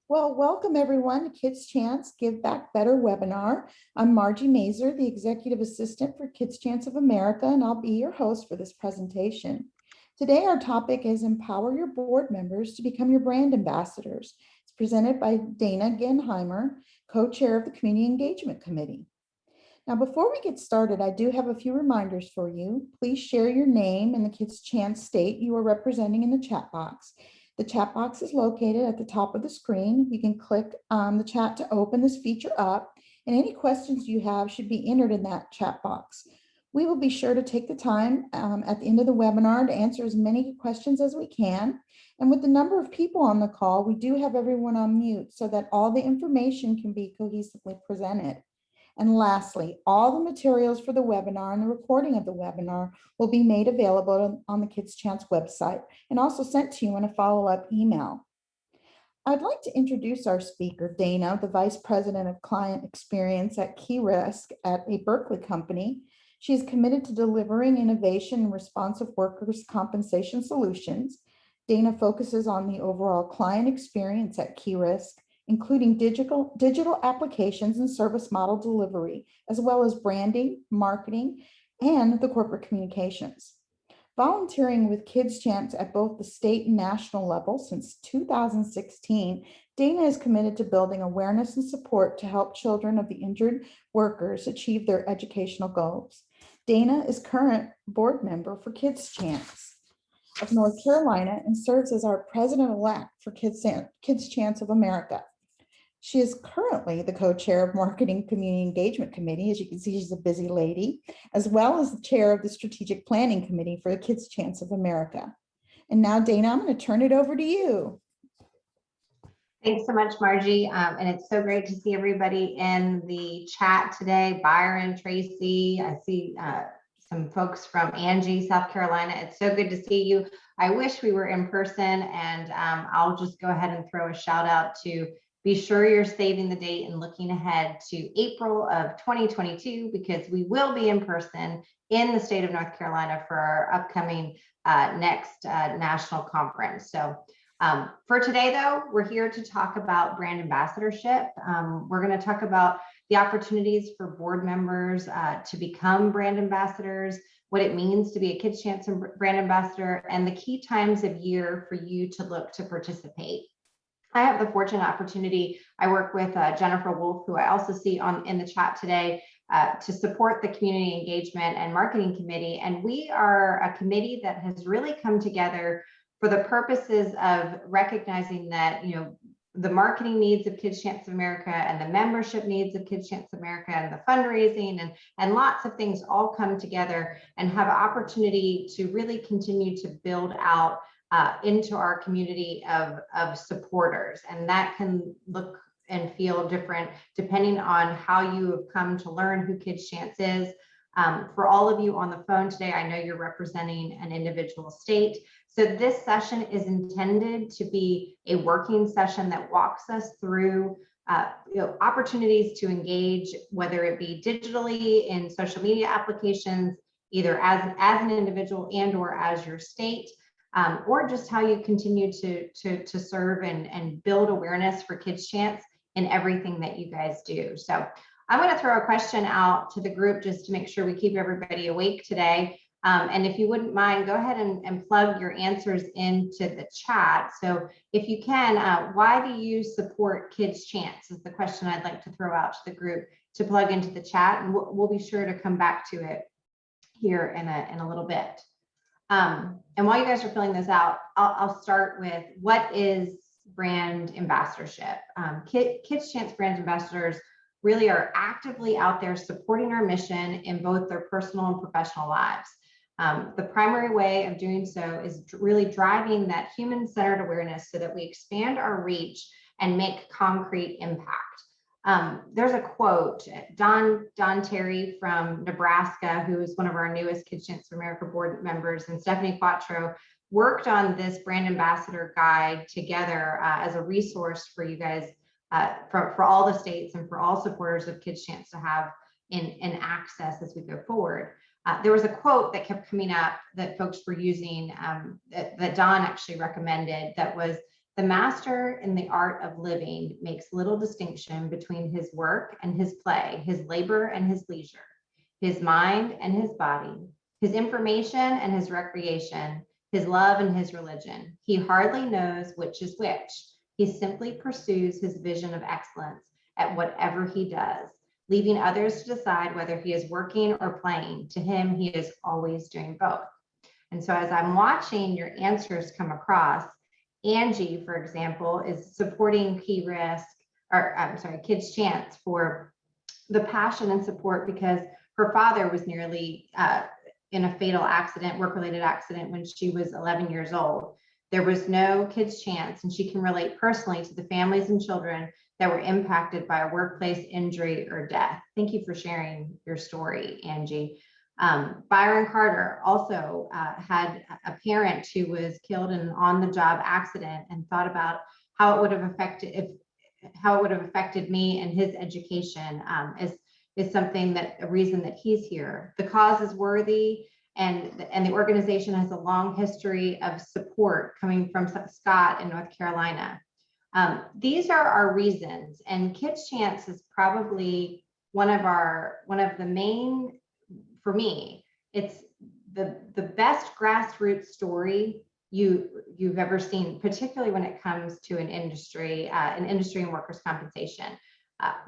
Well, welcome everyone to Kids Chance Give Back Better webinar. I'm Margie Mazer, the Executive Assistant for Kids Chance of America, and I'll be your host for this presentation. Today, our topic is Empower Your Board Members to Become Your Brand Ambassadors. It's presented by Dana Genheimer, co-chair of the Community Engagement Committee. Now, before we get started, I do have a few reminders for you. Please share your name and the Kids Chance state you are representing in the chat box. The chat box is located at the top of the screen. You can click on the chat to open this feature up, and any questions you have should be entered in that chat box. We will be sure to take the time at the end of the webinar to answer as many questions as we can. And with the number of people on the call, we do have everyone on mute so that all the information can be cohesively presented. And lastly, all the materials for the webinar and the recording of the webinar will be made available on the Kids Chance website and also sent to you in a follow-up email. I'd like to introduce our speaker, Dana, the Vice President of Client Experience at Key Risk at a Berkeley company. She is committed to delivering innovation and responsive workers' compensation solutions. Dana focuses on the overall client experience at Key Risk, including digital applications and service model delivery, as well as branding, marketing, and the corporate communications. Volunteering with Kids Chance at both the state and national level since 2016, Dana is committed to building awareness and support to help children of the injured workers achieve their educational goals. Dana is current board member for Kids Chance of North Carolina and serves as our president-elect for Kids Chance of America. She is currently the co-chair of Marketing Community Engagement Committee. As you can see, she's a busy lady, as well as the chair of the Strategic Planning Committee for the Kids Chance of America. And now, Dana, I'm going to turn it over to you. Thanks so much, Margie. And it's so great to see everybody in the chat today. Byron, Tracy, I see some folks from Angie, South Carolina. It's so good to see you. I wish we were in person, and I'll just go ahead and throw a shout out to be sure you're saving the date and looking ahead to April of 2022, because we will be in person in the state of North Carolina for our upcoming next national conference. So for today, though, we're here to talk about brand ambassadorship. We're going to talk about the opportunities for board members to become brand ambassadors, what it means to be a Kids Chance brand ambassador, and the key times of year for you to look to participate. I have the fortunate opportunity, I work with Jennifer Wolf, who I also see in the chat today, to support the Community Engagement and Marketing Committee. And we are a committee that has really come together for the purposes of recognizing that, the marketing needs of Kids Chance of America and the membership needs of Kids Chance of America and the fundraising and lots of things all come together and have an opportunity to really continue to build out into our community of supporters. And that can look and feel different depending on how you have come to learn who Kids Chance is. For all of you on the phone today, I know you're representing an individual state. So this session is intended to be a working session that walks us through opportunities to engage, whether it be digitally in social media applications, either as an individual and or as your state, or just how you continue to serve and build awareness for Kids Chance in everything that you guys do. So I'm going to throw a question out to the group just to make sure we keep everybody awake today. And if you wouldn't mind, go ahead and plug your answers into the chat. So if you can, why do you support Kids Chance is the question I'd like to throw out to the group to plug into the chat. And we'll be sure to come back to it here in a little bit. And while you guys are filling this out, I'll start with what is brand ambassadorship. Kids Chance brand ambassadors really are actively out there supporting our mission in both their personal and professional lives. The primary way of doing so is really driving that human-centered awareness so that we expand our reach and make concrete impact. There's a quote, Don Terry from Nebraska, who is one of our newest Kids Chance of America board members, and Stephanie Quattro worked on this brand ambassador guide together as a resource for you guys, for all the states and for all supporters of Kids Chance to have in access as we go forward. There was a quote that kept coming up that folks were using that Don actually recommended, that was, The master in the art of living makes little distinction between his work and his play, his labor and his leisure, his mind and his body, his information and his recreation, his love and his religion. He hardly knows which is which. He simply pursues his vision of excellence at whatever he does, leaving others to decide whether he is working or playing. To him, he is always doing both. And so as I'm watching your answers come across, Angie, for example, is supporting Key Risk, or I'm sorry, Kids Chance for the passion and support because her father was nearly in a fatal accident, work-related accident when she was 11 years old. There was no Kids Chance, and she can relate personally to the families and children that were impacted by a workplace injury or death. Thank you for sharing your story, Angie. Byron Carter also had a parent who was killed in an on-the-job accident and thought about how it would have affected me and his education is something that a reason that he's here. The cause is worthy, and the organization has a long history of support coming from Scott in North Carolina. These are our reasons, and Kids Chance is probably one of the main. For me, it's the best grassroots story you've ever seen, particularly when it comes to an industry and workers' compensation.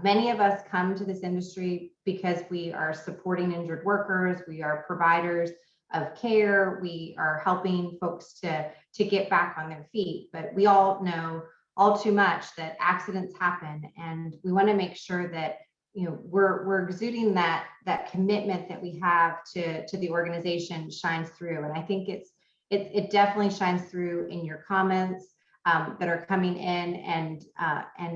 Many of us come to this industry because we are supporting injured workers, we are providers of care, we are helping folks to get back on their feet. But we all know all too much that accidents happen, and we want to make sure that we're exuding that commitment that we have to the organization shines through. And I think it definitely shines through in your comments that are coming in, and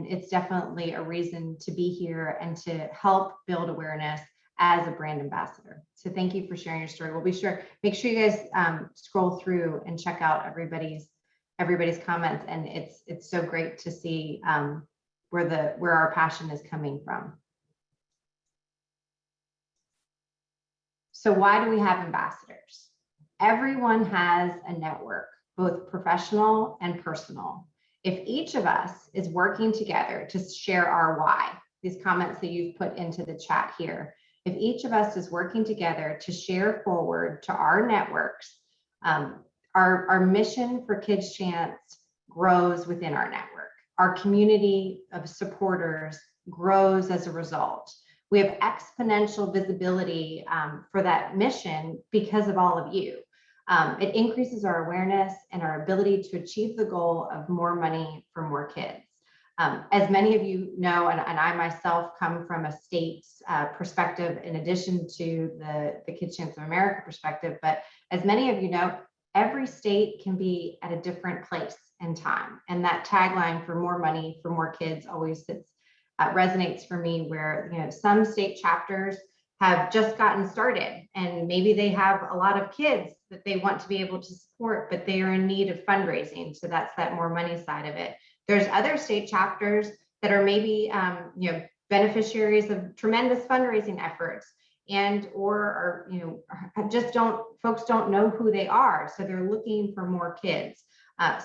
it's definitely a reason to be here and to help build awareness as a brand ambassador. So thank you for sharing your story. We'll make sure you guys scroll through and check out everybody's comments, and it's so great to see where our passion is coming from. So why do we have ambassadors? Everyone has a network, both professional and personal. If each of us is working together to share our why, these comments that you've put into the chat here, if each of us is working together to share forward to our networks, our mission for Kids Chance grows within our network. Our community of supporters grows as a result. We have exponential visibility for that mission because of all of you. It increases our awareness and our ability to achieve the goal of more money for more kids. As many of you know, and I myself come from a state perspective in addition to the Kids Chance of America perspective, but as many of you know, every state can be at a different place in time. And that tagline for more money for more kids always resonates for me, where some state chapters have just gotten started and maybe they have a lot of kids that they want to be able to support, but they are in need of fundraising. So that's that more money side of it. There's other state chapters that are maybe beneficiaries of tremendous fundraising efforts, and or folks don't know who they are, so they're looking for more kids.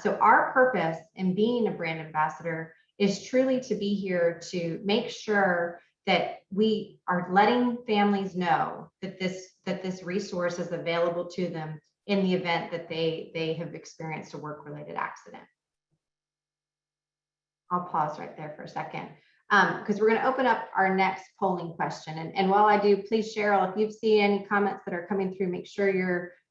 So our purpose in being a brand ambassador is truly to be here to make sure that we are letting families know that this resource is available to them in the event that they have experienced a work-related accident. I'll pause right there for a second because we're going to open up our next polling question. And while I do, please, Cheryl, if you've seen any comments that are coming through, make sure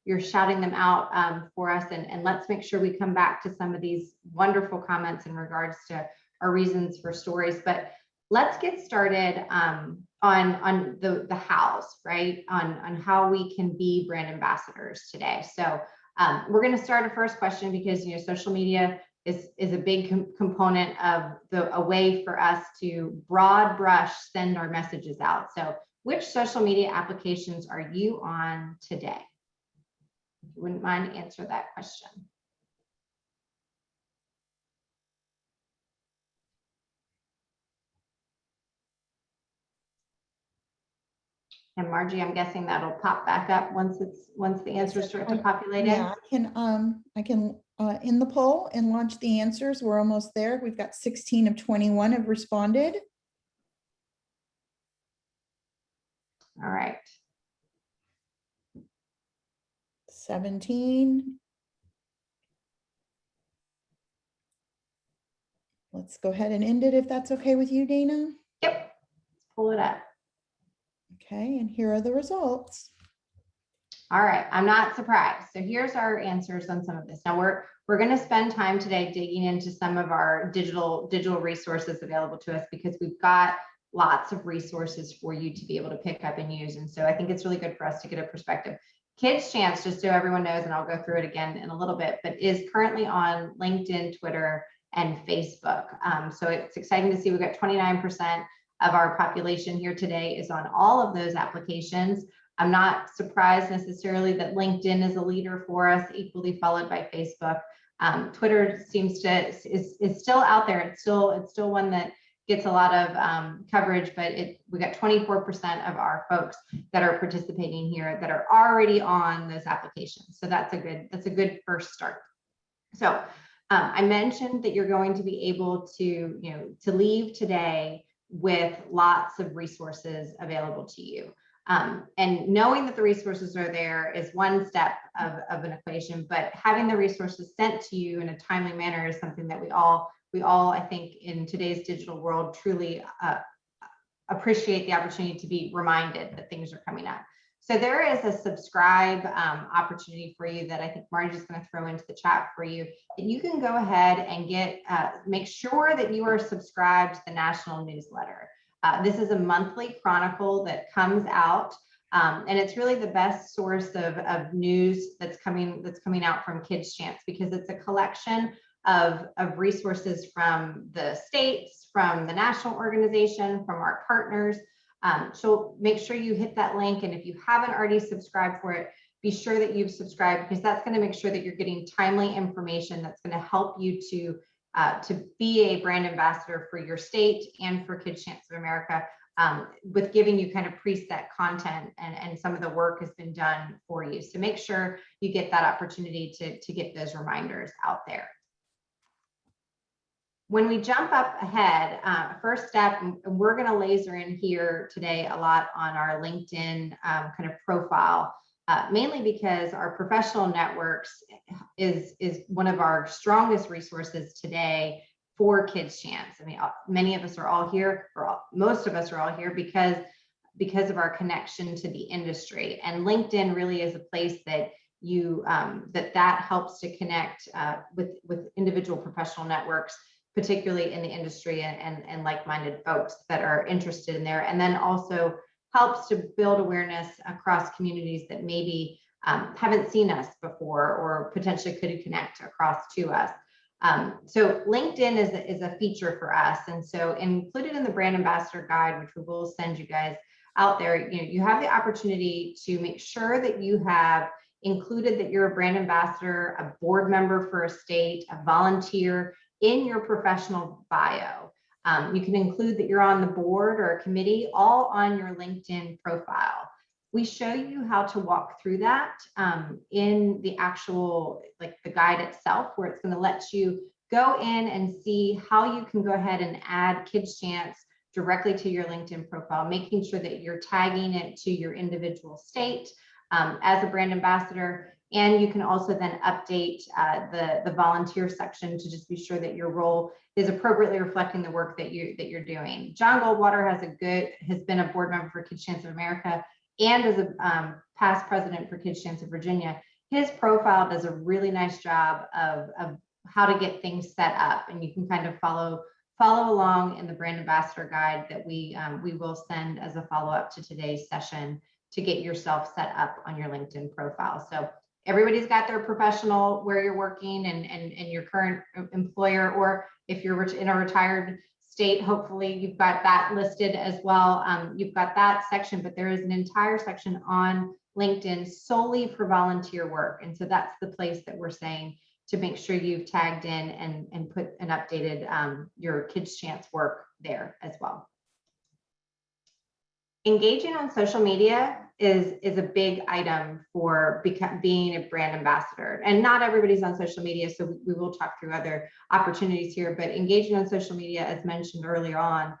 you're shouting them out for us, and let's make sure we come back to some of these wonderful comments in regards to our reasons for stories. But let's get started on the hows, right? On how we can be brand ambassadors today. So we're going to start a first question because social media is a big component of a way for us to broad brush send our messages out. So which social media applications are you on today? If you wouldn't mind to answer that question. And Margie, I'm guessing that'll pop back up once the answers start to populate in. Yeah, I can in the poll and launch the answers. We're almost there. We've got 16 of 21 have responded. All right. 17. Let's go ahead and end it if that's okay with you, Dana. Yep. Let's pull it up. Okay, and here are the results. All right, I'm not surprised. So here's our answers on some of this. Now we're going to spend time today digging into some of our digital resources available to us, because we've got lots of resources for you to be able to pick up and use. And so I think it's really good for us to get a perspective. Kids Chance, just so everyone knows, and I'll go through it again in a little bit, but is currently on LinkedIn, Twitter, and Facebook. So it's exciting to see we've got 29% of our population here today is on all of those applications. I'm not surprised necessarily that LinkedIn is a leader for us, equally followed by Facebook. Twitter seems to is still out there. It's still one that gets a lot of coverage, but we got 24% of our folks that are participating here that are already on those applications. So that's a good first start. So I mentioned that you're going to be able to leave today with lots of resources available to you. And knowing that the resources are there is one step of an equation, but having the resources sent to you in a timely manner is something that we all, I think, in today's digital world truly appreciate the opportunity to be reminded that things are coming up. So there is a subscribe opportunity for you that I think Margie's going to throw into the chat for you. And you can go ahead and make sure that you are subscribed to the national newsletter. This is a monthly chronicle that comes out, and it's really the best source of news that's coming out from Kids Chance, because it's a collection of resources from the states, from the national organization, from our partners. So make sure you hit that link, and if you haven't already subscribed for it, be sure that you've subscribed, because that's going to make sure that you're getting timely information that's going to help you to be a brand ambassador for your state and for Kids Chance of America, with giving you kind of preset content, and some of the work has been done for you. So make sure you get that opportunity to get those reminders out there. When we jump up ahead, first step, and we're going to laser in here today a lot on our LinkedIn kind of profile, mainly because our professional networks is one of our strongest resources today for Kids Chance. I mean, many of us are all here, or most of us are all here because of our connection to the industry. And LinkedIn really is a place that that helps to connect with individual professional networks, particularly in the industry, and like-minded folks that are interested in there, and then also helps to build awareness across communities that maybe haven't seen us before, or potentially could connect across to us. So LinkedIn is a feature for us, and so included in the Brand Ambassador Guide, which we will send you guys out there, you have the opportunity to make sure that you have included that you're a brand ambassador, a board member for a state, a volunteer in your professional bio. You can include that you're on the board or a committee, all on your LinkedIn profile. We show you how to walk through that in the actual, the guide itself, where it's going to let you go in and see how you can go ahead and add Kids Chance directly to your LinkedIn profile, making sure that you're tagging it to your individual state as a brand ambassador. And you can also then update the volunteer section to just be sure that your role is appropriately reflecting the work that you're doing. John Goldwater has been a board member for Kids Chance of America, and as a past president for Kids Chance of Virginia. His profile does a really nice job of how to get things set up, and you can kind of follow along in the Brand Ambassador Guide that we will send as a follow-up to today's session to get yourself set up on your LinkedIn profile. So everybody's got their professional, where you're working and your current employer, or if you're in a retired state, hopefully you've got that listed as well. You've got that section, but there is an entire section on LinkedIn solely for volunteer work. And so that's the place that we're saying to make sure you've tagged in and put and updated your Kids Chance work there as well. Engaging on social media is a big item for being a brand ambassador. And not everybody's on social media, so we will talk through other opportunities here, but engaging on social media, as mentioned earlier on,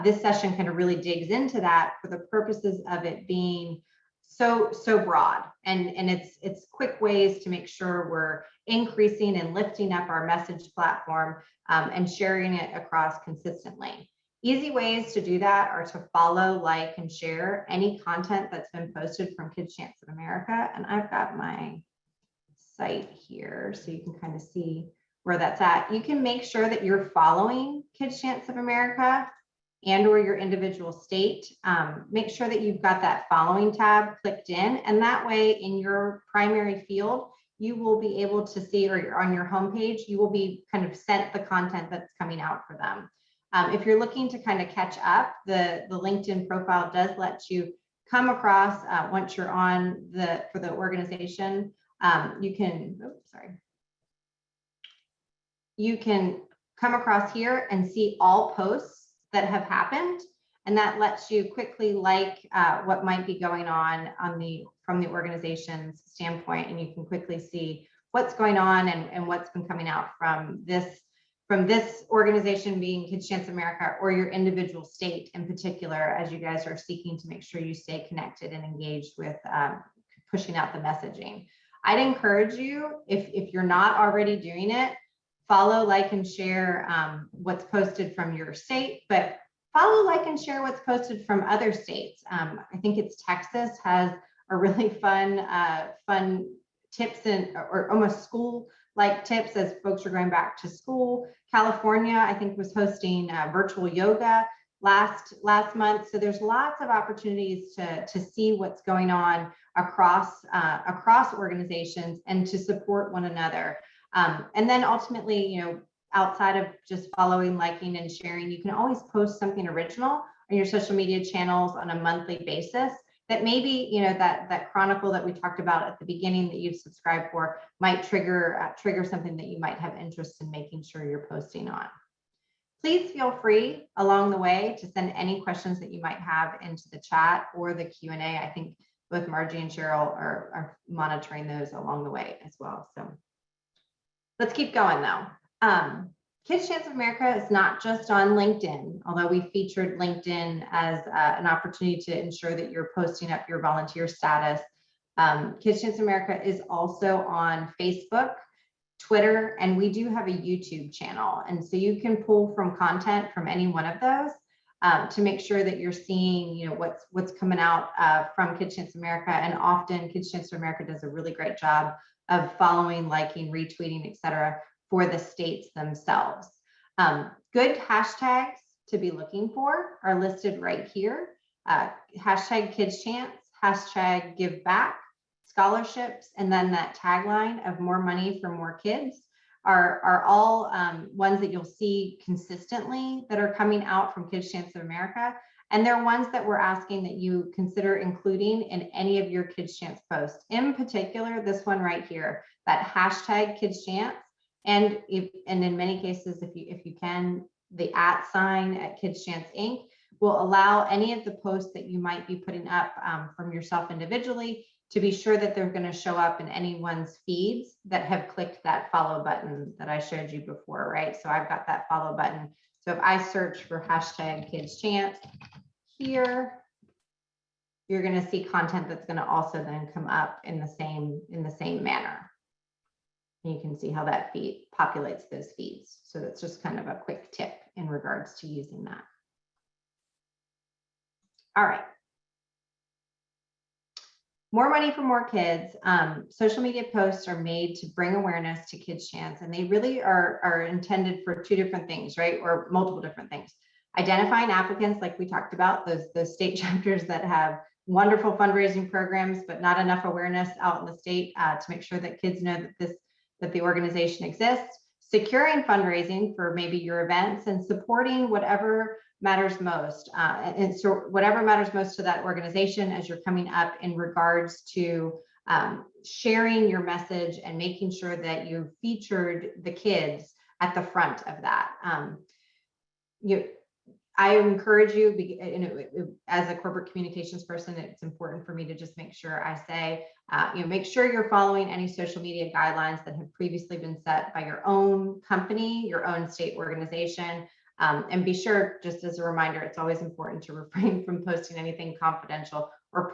this session kind of really digs into that for the purposes of it being so broad, and it's quick ways to make sure we're increasing and lifting up our message platform and sharing it across consistently. Easy ways to do that are to follow, like, and share any content that's been posted from Kids Chance of America. And I've got my site here so you can kind of see where that's at. You can make sure that you're following Kids Chance of America and or your individual state. Make sure that you've got that following tab clicked in, and that way in your primary field, you will be able to see, or on your homepage, you will be kind of sent the content that's coming out for them. If you're looking to kind of catch up, the LinkedIn profile does let you come across once you're on for the organization. You can, you can come across here and see all posts that have happened, and that lets you quickly like what might be going on from the organization's standpoint, and you can quickly see what's going on and what's been coming out from this organization, being Kids Chance America, or your individual state in particular, as you guys are seeking to make sure you stay connected and engaged with pushing out the messaging. I'd encourage you, if you're not already doing it, follow, like, and share what's posted from your state, but follow, like, and share what's posted from other states. I think it's Texas has a really fun tips or almost school-like tips as folks are going back to school. California, I think, was hosting virtual yoga last month. So there's lots of opportunities to see what's going on across organizations and to support one another. And then ultimately, you know, outside of just following, liking, and sharing, you can always post something original on your social media channels on a monthly basis that maybe, you know, that chronicle that we talked about at the beginning that you've subscribed for might trigger something that you might have interest in making sure you're posting on. Please feel free along the way to send any questions that you might have into the chat or the Q&A. I think both Margie and Cheryl are monitoring those along the way as well. So let's keep going though. Kids Chance of America is not just on LinkedIn, although we featured LinkedIn as an opportunity to ensure that you're posting up your volunteer status. Kids Chance of America is also on Facebook, Twitter, and we do have a YouTube channel. And so you can pull from content from any one of those to make sure that you're seeing, you know, what's coming out from Kids Chance of America. And often Kids Chance of America does a really great job of following, liking, retweeting, etc., for the states themselves. Good hashtags to be looking for are listed right here. Hashtag Kids Chance, hashtag Give Back, scholarships, and then that tagline of more money for more kids are all ones that you'll see consistently that are coming out from Kids Chance of America. And they're ones that we're asking that you consider including in any of your Kids Chance posts. In particular, this one right here, that hashtag Kids Chance. And in many cases, if you can, the @ at Kids Chance Inc. will allow any of the posts that you might be putting up from yourself individually to be sure that they're going to show up in anyone's feeds that have clicked that follow button that I showed you before, right? So I've got that follow button. So if I search for hashtag Kids Chance here, you're going to see content that's going to also then come up in the same manner. And you can see how that feed populates those feeds. So that's just kind of a quick tip in regards to using that. All right. More money for more kids. Social media posts are made to bring awareness to Kids Chance, and they really are intended for two different things, right? Or multiple different things. Identifying applicants, like we talked about, those state chapters that have wonderful fundraising programs, but not enough awareness out in the state to make sure that kids know that the organization exists. Securing fundraising for maybe your events, and supporting whatever matters most. And so whatever matters most to that organization as you're coming up in regards to sharing your message and making sure that you featured the kids at the front of that. I encourage you, as a corporate communications person, it's important for me to just make sure I say, make sure you're following any social media guidelines that have previously been set by your own company, your own state organization. And be sure, just as a reminder, it's always important to refrain from posting anything confidential or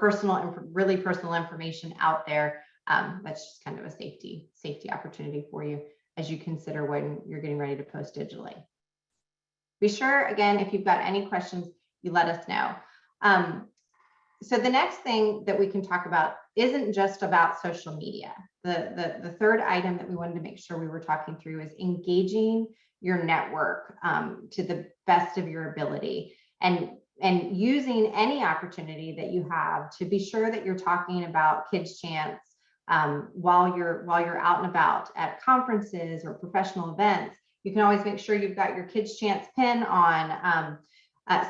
really personal information out there. That's just kind of a safety opportunity for you as you consider when you're getting ready to post digitally. Be sure, again, if you've got any questions, you let us know. So the next thing that we can talk about isn't just about social media. The third item that we wanted to make sure we were talking through is engaging your network to the best of your ability, and using any opportunity that you have to be sure that you're talking about Kids Chance while you're out and about at conferences or professional events. You can always make sure you've got your Kids Chance pin on,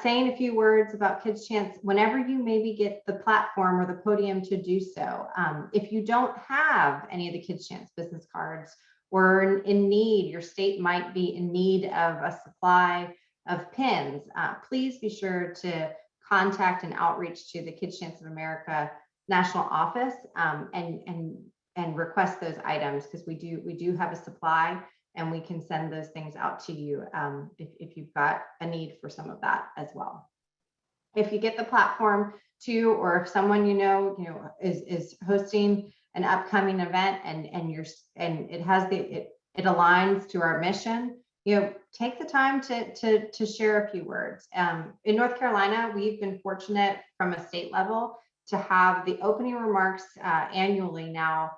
saying a few words about Kids Chance whenever you maybe get the platform or the podium to do so. If you don't have any of the Kids Chance business cards, or in need, your state might be in need of a supply of pins, please be sure to contact and outreach to the Kids Chance of America national office and request those items, because we do have a supply, and we can send those things out to you if you've got a need for some of that as well. If you get the platform too, or if someone is hosting an upcoming event and it aligns to our mission, take the time to share a few words. In North Carolina, we've been fortunate from a state level to have the opening remarks annually now.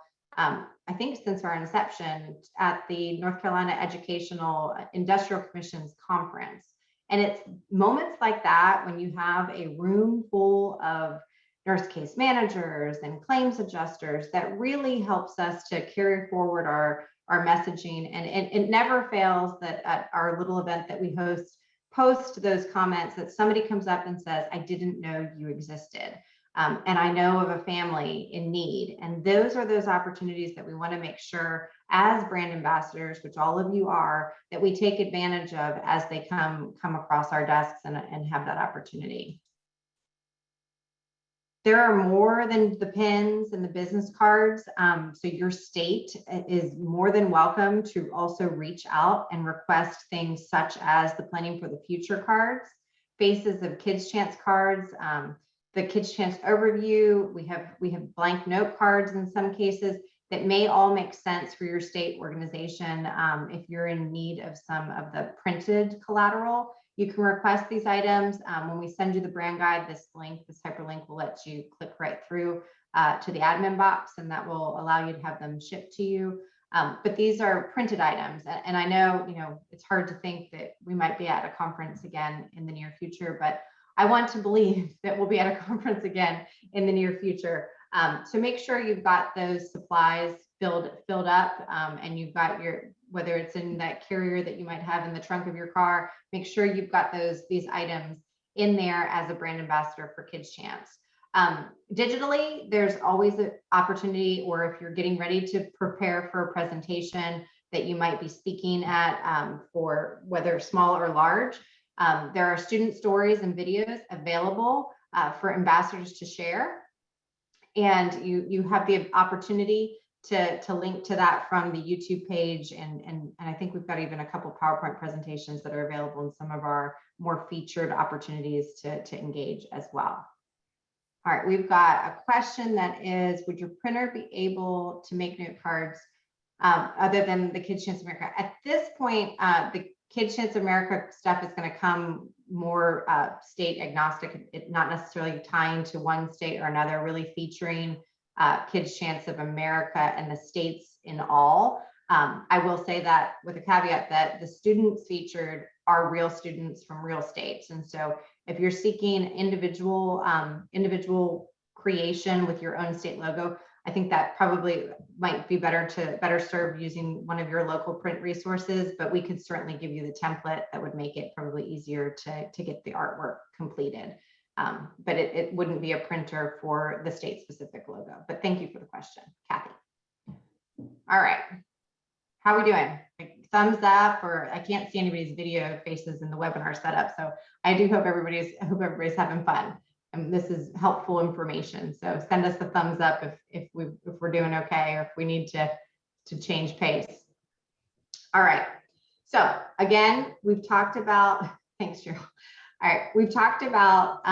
I think since our inception at the North Carolina Educational Industrial Commission's conference. And it's moments like that when you have a room full of nurse case managers and claims adjusters that really helps us to carry forward our messaging. And it never fails that at our little event that we post those comments that somebody comes up and says, I didn't know you existed. And I know of a family in need. And those are those opportunities that we want to make sure as brand ambassadors, which all of you are, that we take advantage of as they come across our desks and have that opportunity. There are more than the pins and the business cards. So your state is more than welcome to also reach out and request things such as the Planning for the Future cards, faces of Kids Chance cards, the Kids Chance overview. We have blank note cards in some cases that may all make sense for your state organization. If you're in need of some of the printed collateral, you can request these items. When we send you the brand guide, this hyperlink will let you click right through to the admin box, and that will allow you to have them shipped to you. But these are printed items. And I know, it's hard to think that we might be at a conference again in the near future, but I want to believe that we'll be at a conference again in the near future. So make sure you've got those supplies filled up, and you've got whether it's in that carrier that you might have in the trunk of your car, make sure you've got these items in there as a brand ambassador for Kids Chance. Digitally, there's always an opportunity, or if you're getting ready to prepare for a presentation that you might be speaking at, for whether small or large, there are student stories and videos available for ambassadors to share. And you have the opportunity to link to that from the YouTube page. And I think we've got even a couple PowerPoint presentations that are available in some of our more featured opportunities to engage as well. All right, we've got a question that is, would your printer be able to make note cards other than the Kids Chance America? At this point, the Kids Chance America stuff is going to come more state agnostic, not necessarily tying to one state or another, really featuring Kids Chance of America and the states in all. I will say that with a caveat that the students featured are real students from real states. And so if you're seeking individual creation with your own state logo, I think that probably might be better served using one of your local print resources, but we could certainly give you the template that would make it probably easier to get the artwork completed. But it wouldn't be a printer for the state specific logo. But thank you for the question, Kathy. All right, how are we doing? thumbs up, or I can't see anybody's video faces in the webinar setup. So I do hope everybody's having fun. And this is helpful information. So send us a thumbs up if we're doing okay, or if we need to change pace. All right. So again, we've talked about, thanks, Cheryl. All right, we've talked about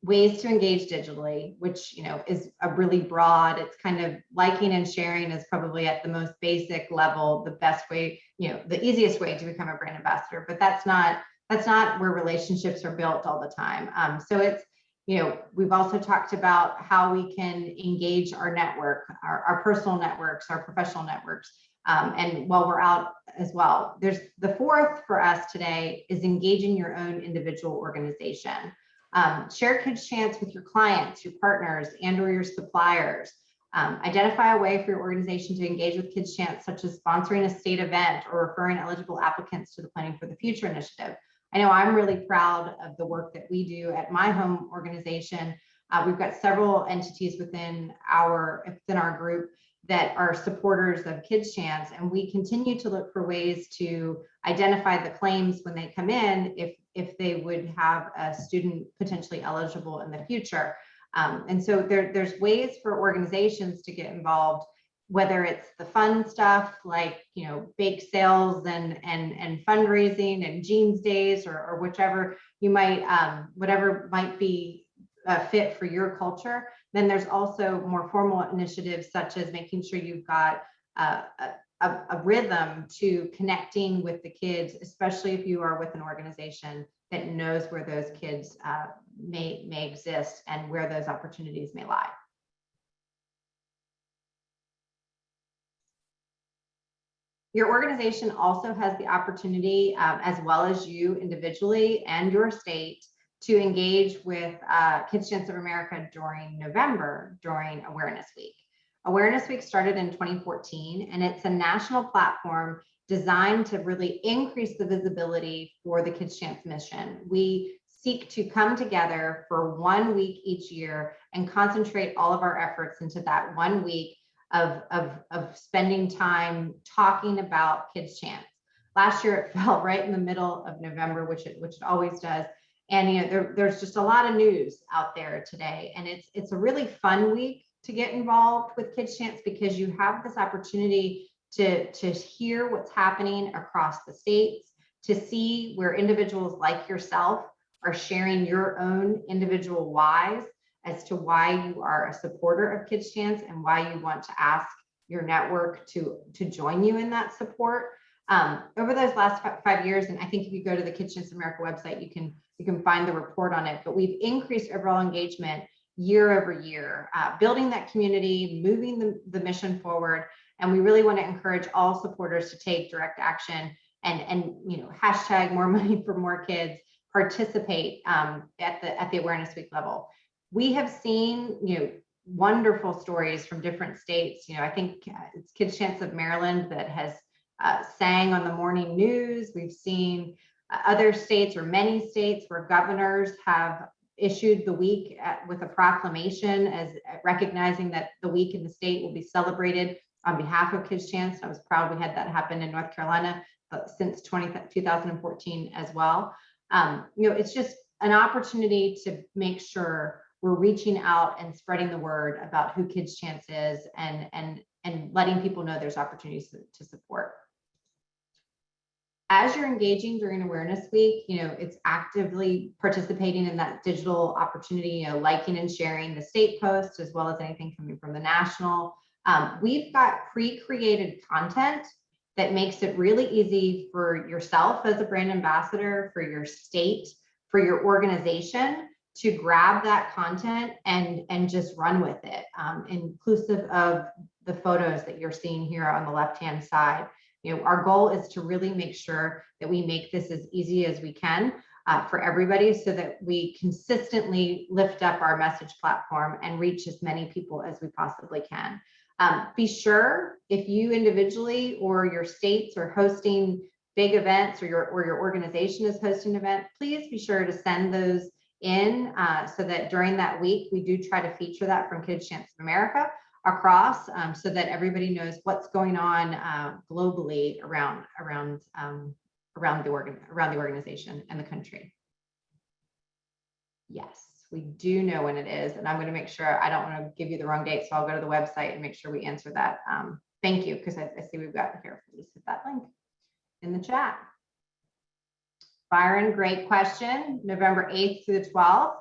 ways to engage digitally, which, you know, is a really broad, it's kind of liking and sharing is probably at the most basic level, the best way, you know, the easiest way to become a brand ambassador, but that's not where relationships are built all the time. So it's, you know, we've also talked about how we can engage our network, our personal networks, our professional networks. And while we're out as well, there's the fourth for us today is engaging your own individual organization. Share Kids Chance with your clients, your partners, and or your suppliers. Identify a way for your organization to engage with Kids Chance, such as sponsoring a state event or referring eligible applicants to the Planning for the Future initiative. I know I'm really proud of the work that we do at my home organization. We've got several entities within our group that are supporters of Kids Chance, and we continue to look for ways to identify the claims when they come in, if they would have a student potentially eligible in the future. And so there's ways for organizations to get involved, whether it's the fun stuff like, you know, bake sales and fundraising and jeans days, or whichever you might, whatever might be fit for your culture. Then there's also more formal initiatives, such as making sure you've got a rhythm to connecting with the kids, especially if you are with an organization that knows where those kids may exist and where those opportunities may lie. Your organization also has the opportunity, as well as you individually and your state, to engage with Kids Chance of America during November, during Awareness Week. Awareness Week started in 2014, and it's a national platform designed to really increase the visibility for the Kids Chance mission. We seek to come together for 1 week each year and concentrate all of our efforts into that 1 week of spending time talking about Kids Chance. Last year, it fell right in the middle of November, which it always does. And, you know, there's just a lot of news out there today, and it's a really fun week to get involved with Kids Chance, because you have this opportunity to hear what's happening across the states, to see where individuals like yourself are sharing your own individual whys as to why you are a supporter of Kids Chance and why you want to ask your network to join you in that support. Over those last 5 years, and I think if you go to the Kids Chance America website, you can find the report on it, but we've increased overall engagement year over year, building that community, moving the mission forward. And we really want to encourage all supporters to take direct action and you know, hashtag more money for more kids, participate at the Awareness Week level. We have seen, you know, wonderful stories from different states. You know, I think it's Kids Chance of Maryland that has sang on the morning news. We've seen other states, or many states, where governors have issued the week with a proclamation as recognizing that the week in the state will be celebrated on behalf of Kids Chance. I was proud we had that happen in North Carolina since 2014 as well. You know, it's just an opportunity to make sure we're reaching out and spreading the word about who Kids Chance is, and letting people know there's opportunities to support. As you're engaging during Awareness Week, you know, it's actively participating in that digital opportunity, you know, liking and sharing the state posts, as well as anything coming from the national. We've got pre-created content that makes it really easy for yourself as a brand ambassador, for your state, for your organization, to grab that content and just run with it, inclusive of the photos that you're seeing here on the left-hand side. You know, our goal is to really make sure that we make this as easy as we can for everybody, so that we consistently lift up our message platform and reach as many people as we possibly can. Be sure, if you individually or your states are hosting big events, or your organization is hosting an event, please be sure to send those in so that during that week we do try to feature that from Kids Chance of America. across so that everybody knows what's going on globally around the organization and the country. Yes, we do know when it is, and I'm going to make sure, I don't want to give you the wrong date, so I'll go to the website and make sure we answer that. Thank you, because I see we've got here, please hit that link in the chat. Byron, great question. November 8th through the 12th.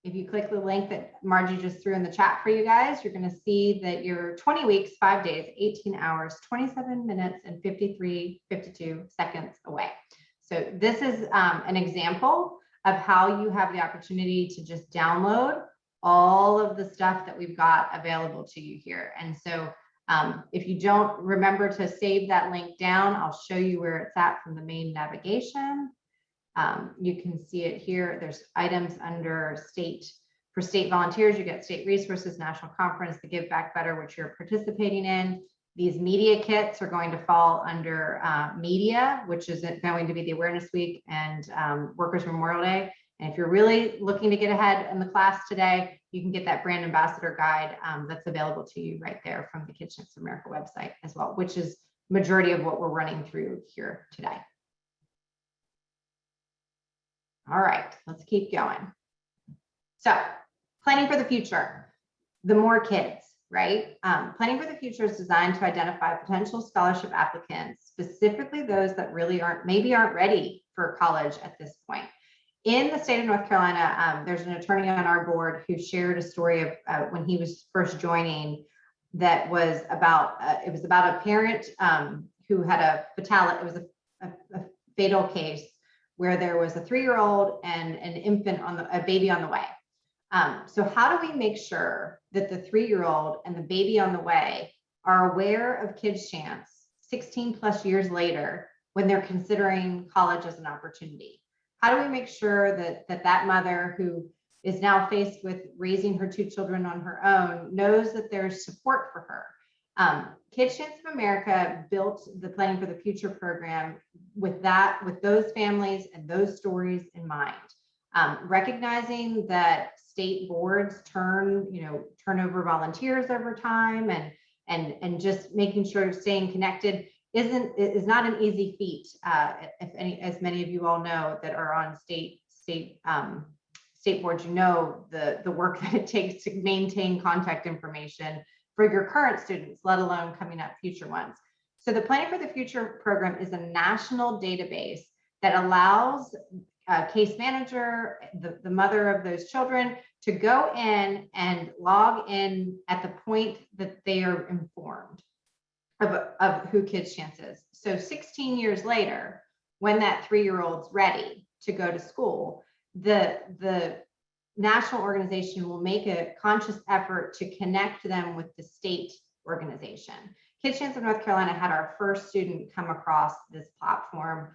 If you click the link that Margie just threw in the chat for you guys, you're going to see that you're 20 weeks, 5 days, 18 hours, 27 minutes, and 52 seconds away. So this is an example of how you have the opportunity to just download all of the stuff that we've got available to you here. And so if you don't remember to save that link down, I'll show you where it's at from the main navigation. You can see it here. There's items under state. For state volunteers, you get state resources, national conference, the Give Back Better, which you're participating in. These media kits are going to fall under media, which is going to be the Awareness Week and Workers' Memorial Day. And if you're really looking to get ahead in the class today, you can get that brand ambassador guide that's available to you right there from the Kids Chance of America website as well, which is majority of what we're running through here today. All right, let's keep going. So planning for the future, the more kids, right? Planning for the future is designed to identify potential scholarship applicants, specifically those that really maybe aren't ready for college at this point. In the state of North Carolina, there's an attorney on our board who shared a story of when he was first joining that was about, it was about a parent who had a fatality. It was a fatal case where there was a 3-year-old and an infant a baby on the way. So how do we make sure that the 3-year-old and the baby on the way are aware of Kids Chance 16 plus years later when they're considering college as an opportunity? How do we make sure that mother who is now faced with raising her 2 children on her own knows that there's support for her? Kids Chance of America built the Planning for the Future program with those families and those stories in mind. Recognizing that state boards turn over volunteers over time, and just making sure staying connected is not an easy feat. As many of you all know that are on state boards, you know the work that it takes to maintain contact information for your current students, let alone coming up future ones. So the Planning for the Future program is a national database that allows a case manager, the mother of those children, to go in and log in at the point that they are informed of who Kids Chance is. So 16 years later, when that 3-year-old's ready to go to school, the national organization will make a conscious effort to connect them with the state organization. Kids Chance of North Carolina had our first student come across this platform.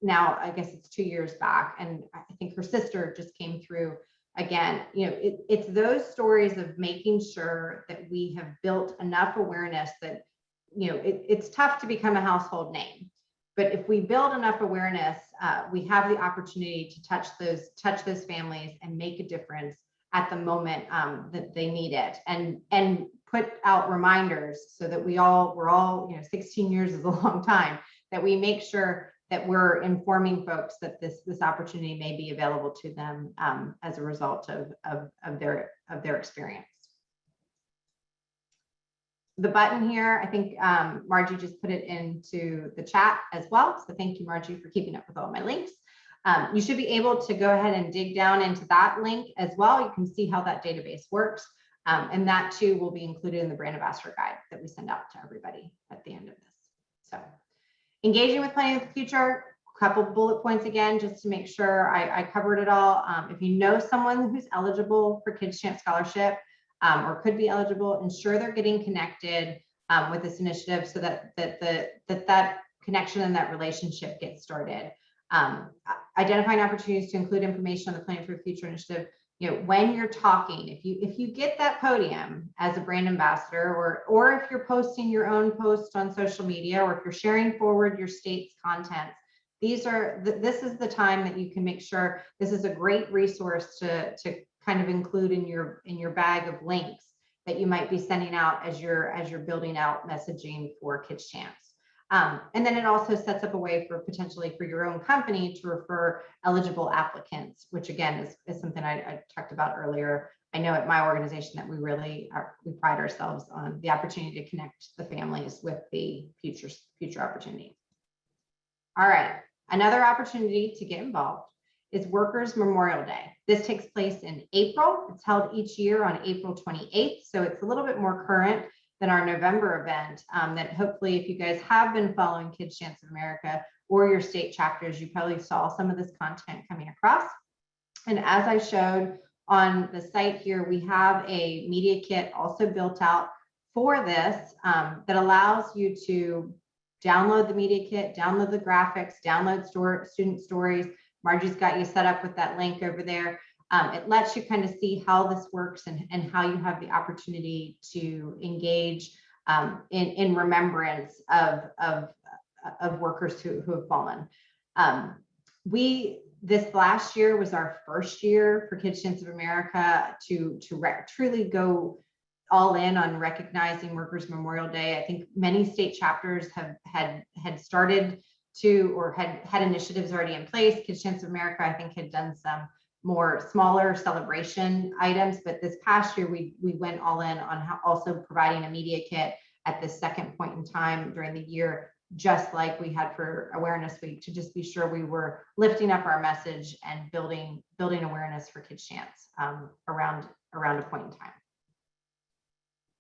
Now, I guess it's 2 years back, and I think her sister just came through again. It's those stories of making sure that we have built enough awareness that, it's tough to become a household name. But if we build enough awareness, we have the opportunity to touch those families and make a difference at the moment that they need it, and put out reminders so that we're all 16 years is a long time, that we make sure that we're informing folks that this opportunity may be available to them as a result of their experience. The button here, I think Margie just put it into the chat as well. So thank you, Margie, for keeping up with all my links. You should be able to go ahead and dig down into that link as well. You can see how that database works. And that too will be included in the Brand Ambassador Guide that we send out to everybody at the end of this. So engaging with Planning for the Future, a couple bullet points again, just to make sure I covered it all. If you know someone who's eligible for Kids Chance Scholarship, or could be eligible, ensure they're getting connected with this initiative so that connection and that relationship gets started. Identifying opportunities to include information on the Planning for the Future initiative. When you're talking, if you get that podium as a brand ambassador, or if you're posting your own post on social media, or if you're sharing forward your state's content, this is the time that you can make sure this is a great resource to kind of include in your bag of links that you might be sending out as you're building out messaging for Kids Chance. And then it also sets up a way for potentially for your own company to refer eligible applicants, which again is something I talked about earlier. I know at my organization that we pride ourselves on the opportunity to connect the families with the future opportunity. All right, another opportunity to get involved is Workers' Memorial Day. This takes place in April. It's held each year on April 28th, so it's a little bit more current than our November event that hopefully if you guys have been following Kids Chance of America or your state chapters, you probably saw some of this content coming across. And as I showed on the site here, we have a media kit also built out for this that allows you to download the media kit, download the graphics, download student stories. Margie's got you set up with that link over there. It lets you kind of see how this works and how you have the opportunity to engage in remembrance of workers who have fallen. This last year was our first year for Kids Chance of America to truly go all in on recognizing Workers' Memorial Day. I think many state chapters had started to or had initiatives already in place. Kids Chance of America, I think, had done some more smaller celebration items, but this past year we went all in on also providing a media kit at the second point in time during the year, just like we had for Awareness Week, to just be sure we were lifting up our message and building awareness for Kids Chance around a point in time.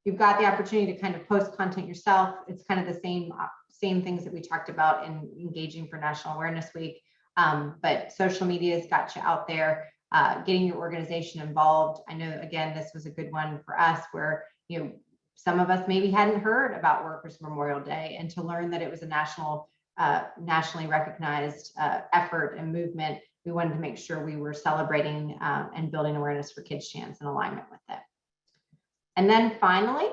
You've got the opportunity to kind of post content yourself. It's kind of the same things that we talked about in engaging for National Awareness Week. But social media has got you out there, getting your organization involved. I know, again, this was a good one for us where, some of us maybe hadn't heard about Workers' Memorial Day, and to learn that it was a nationally recognized effort and movement, we wanted to make sure we were celebrating and building awareness for Kids Chance in alignment with it. And then finally,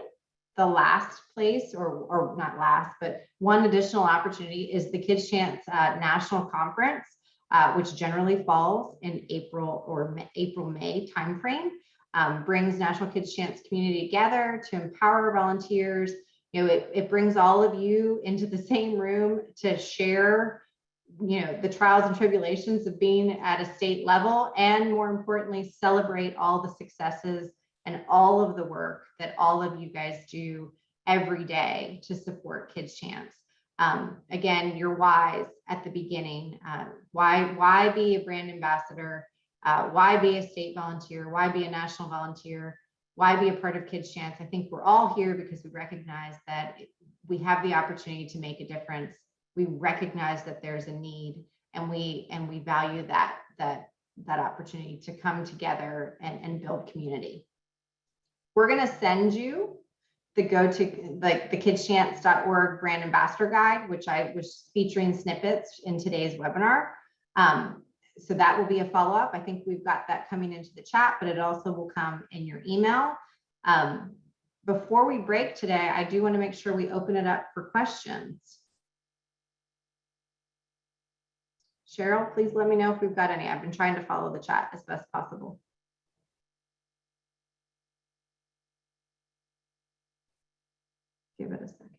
the last place, or not last, but one additional opportunity is the Kids Chance National Conference, which generally falls in April-May timeframe, brings National Kids Chance community together to empower volunteers. It brings all of you into the same room to share, the trials and tribulations of being at a state level, and more importantly, celebrate all the successes and all of the work that all of you guys do every day to support Kids Chance. Again, your whys at the beginning. Why be a brand ambassador? Why be a state volunteer? Why be a national volunteer? Why be a part of Kids Chance? I think we're all here because we recognize that we have the opportunity to make a difference. We recognize that there's a need, and we value that opportunity to come together and build community. We're going to send you the the kidschance.org brand ambassador guide, which I was featuring snippets in today's webinar. So that will be a follow-up. I think we've got that coming into the chat, but it also will come in your email. Before we break today, I do want to make sure we open it up for questions. Cheryl, please let me know if we've got any. I've been trying to follow the chat as best possible. Give it a second.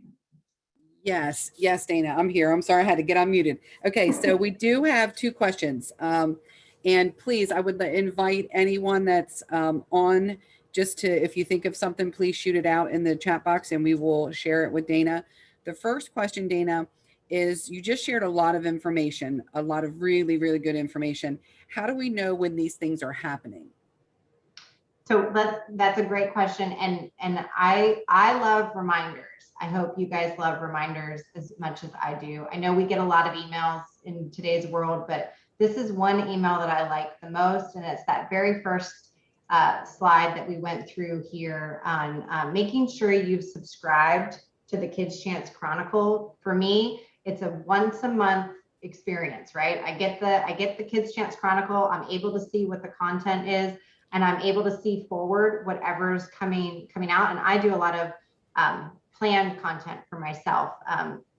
Yes, Dana, I'm here. I'm sorry I had to get unmuted. Okay, so we do have two questions. And please, I would invite anyone that's on just to, if you think of something, please shoot it out in the chat box and we will share it with Dana. The first question, Dana, is you just shared a lot of information, a lot of really, really good information. How do we know when these things are happening? So that's a great question. And I love reminders. I hope you guys love reminders as much as I do. I know we get a lot of emails in today's world, but this is one email that I like the most. And it's that very first slide that we went through here on making sure you've subscribed to the Kids Chance Chronicle. For me, it's a once a month experience, right? I get the Kids Chance Chronicle. I'm able to see what the content is, and I'm able to see forward whatever's coming out. And I do a lot of planned content for myself.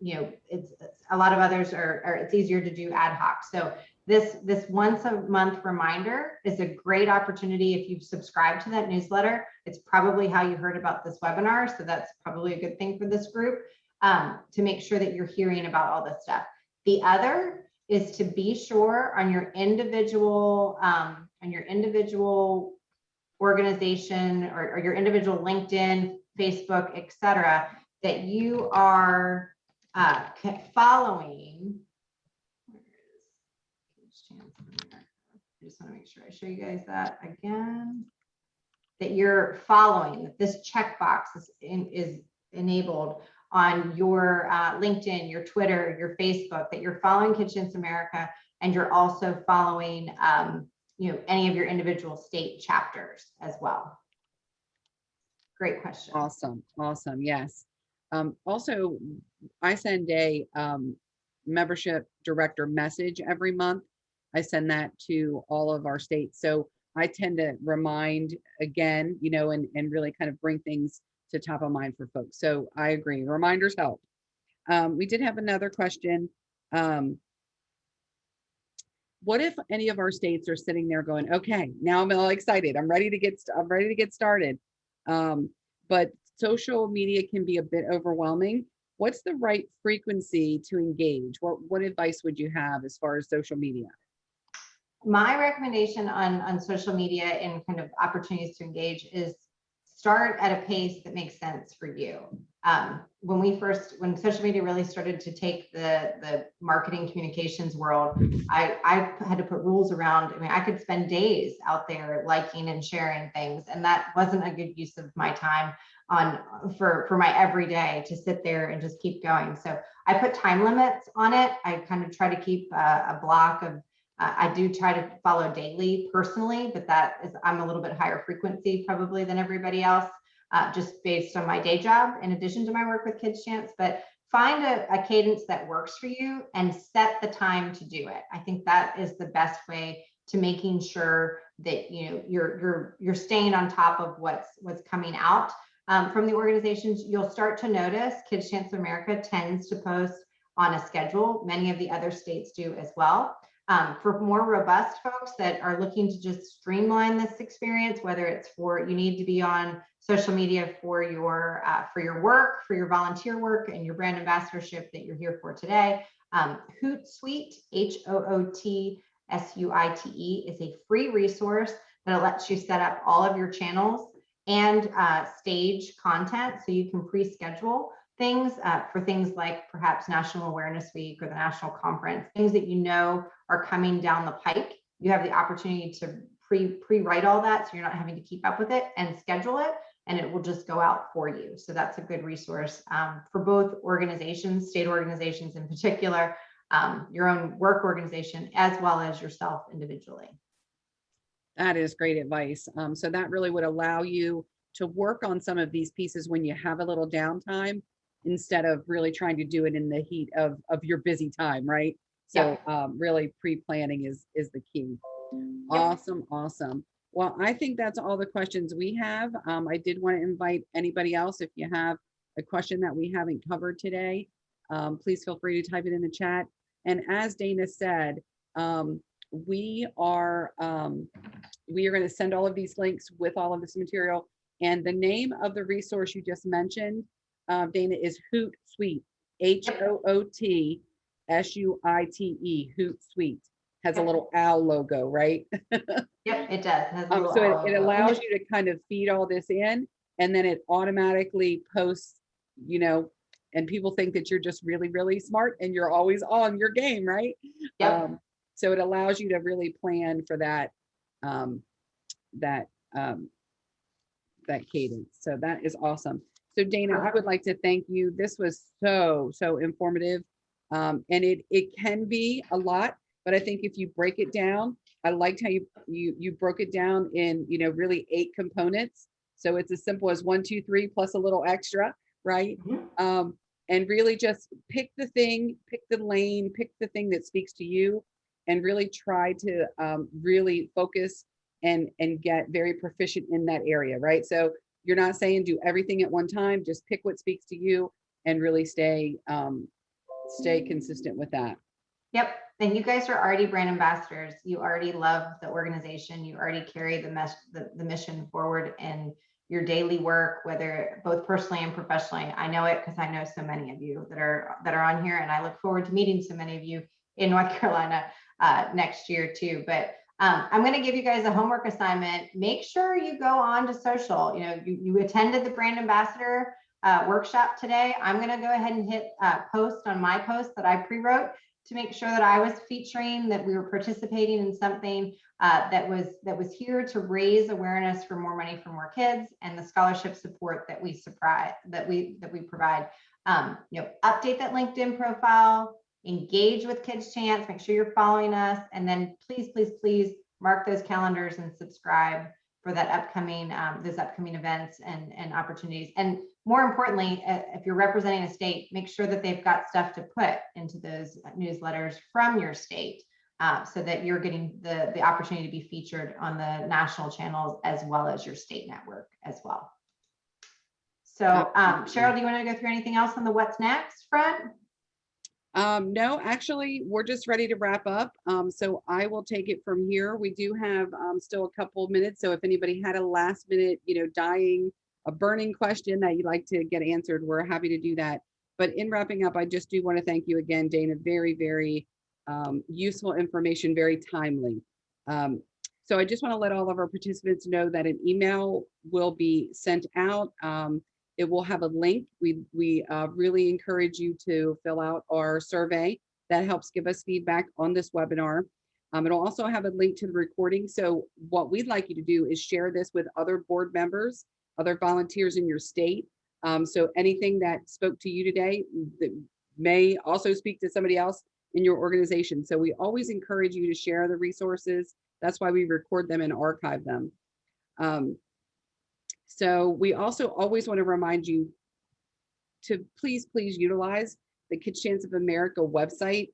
It's a lot of others are it's easier to do ad hoc. So this once a month reminder is a great opportunity. If you've subscribed to that newsletter, it's probably how you heard about this webinar. So that's probably a good thing for this group, to make sure that you're hearing about all this stuff. The other is to be sure on your individual organization or your individual LinkedIn, Facebook, etc., that you are following. I just want to make sure I show you guys that again. That you're following, that this checkbox is enabled on your LinkedIn, your Twitter, your Facebook, that you're following Kids Chance America, and you're also following any of your individual state chapters as well. Great question. Awesome. Awesome. Yes. Also, I send a membership director message every month. I send that to all of our states. So I tend to remind again, and really kind of bring things to top of mind for folks. So I agree. Reminders help. We did have another question. What if any of our states are sitting there going, okay, now I'm all excited. I'm ready to get started. But social media can be a bit overwhelming. What's the right frequency to engage? What advice would you have as far as social media? My recommendation on social media and kind of opportunities to engage is start at a pace that makes sense for you. When social media really started to take the marketing communications world, I had to put rules around. I mean, I could spend days out there liking and sharing things, and that wasn't a good use of my time for my everyday to sit there and just keep going. So I put time limits on it. I kind of try to keep a block of, I do try to follow daily personally, but I'm a little bit higher frequency probably than everybody else, just based on my day job in addition to my work with Kids Chance. But find a cadence that works for you and set the time to do it. I think that is the best way to making sure that you're staying on top of what's coming out from the organizations. You'll start to notice Kids Chance America tends to post on a schedule. Many of the other states do as well. For more robust folks that are looking to just streamline this experience, whether it's you need to be on social media for your work, for your volunteer work, and your brand ambassadorship that you're here for today, Hootsuite, HOOTSUITE, is a free resource that lets you set up all of your channels and stage content, so you can pre-schedule things for things like perhaps National Awareness Week or the National Conference, things that are coming down the pike. You have the opportunity to pre-write all that, so you're not having to keep up with it, and schedule it, and it will just go out for you. So that's a good resource for both organizations, state organizations in particular, your own work organization, as well as yourself individually. That is great advice. So that really would allow you to work on some of these pieces when you have a little downtime, instead of really trying to do it in the heat of your busy time, right? So really pre-planning is the key. Awesome. Well, I think that's all the questions we have. I did want to invite anybody else, if you have a question that we haven't covered today, please feel free to type it in the chat. And as Dana said, we are going to send all of these links with all of this material. And the name of the resource you just mentioned, Dana, is Hootsuite, HOOTSUITE, Hootsuite. Has a little owl logo, right? Yep, it does. So it allows you to kind of feed all this in, and then it automatically posts, and people think that you're just really, really smart and you're always on your game, right? Yep. So it allows you to really plan for that, that cadence. So that is awesome. So Dana, I would like to thank you. This was so informative. And it can be a lot, but I think if you break it down, I liked how you broke it down in, really 8 components. So it's as simple as 1, 2, 3 plus a little extra, right? Mm-hmm. And really just pick the thing, pick the lane, pick the thing that speaks to you, and really try to really focus and get very proficient in that area, right? So you're not saying do everything at one time, just pick what speaks to you and really stay consistent with that. Yep. And you guys are already brand ambassadors. You already love the organization. You already carry the mission forward in your daily work, whether both personally and professionally. I know it because I know so many of you that are on here, and I look forward to meeting so many of you in North Carolina next year too. But I'm going to give you guys a homework assignment. Make sure you go on to social. You know, you attended the brand ambassador workshop today. I'm going to go ahead and hit post on my post that I pre-wrote to make sure that I was featuring, that we were participating in something that was here to raise awareness for more money for more kids, and the scholarship support that we provide. You know, update that LinkedIn profile, engage with Kids Chance, make sure you're following us, and then please, please, please mark those calendars and subscribe for that upcoming those upcoming events and opportunities. And more importantly, if you're representing a state, make sure that they've got stuff to put into those newsletters from your state, so that you're getting the opportunity to be featured on the national channels as well as your state network as well. So Cheryl, do you want to go through anything else on the what's next front? No, actually, we're just ready to wrap up. So I will take it from here. We do have still a couple of minutes. So if anybody had a last minute, a burning question that you'd like to get answered, we're happy to do that. But in wrapping up, I just do want to thank you again, Dana. Very, very useful information, very timely. So I just want to let all of our participants know that an email will be sent out. It will have a link. We really encourage you to fill out our survey. That helps give us feedback on this webinar. It'll also have a link to the recording. So what we'd like you to do is share this with other board members, other volunteers in your state. So anything that spoke to you today that may also speak to somebody else in your organization. So we always encourage you to share the resources. That's why we record them and archive them. So we also always want to remind you to please utilize the Kids Chance of America website,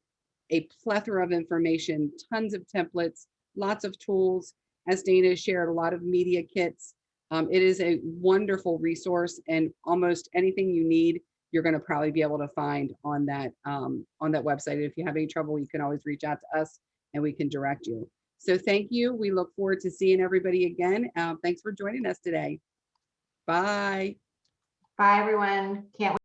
a plethora of information, tons of templates, lots of tools. As Dana shared, a lot of media kits. It is a wonderful resource, and almost anything you need, you're going to probably be able to find on that website. And if you have any trouble, you can always reach out to us and we can direct you. So thank you. We look forward to seeing everybody again. Thanks for joining us today. Bye. Bye, everyone. Can't wait.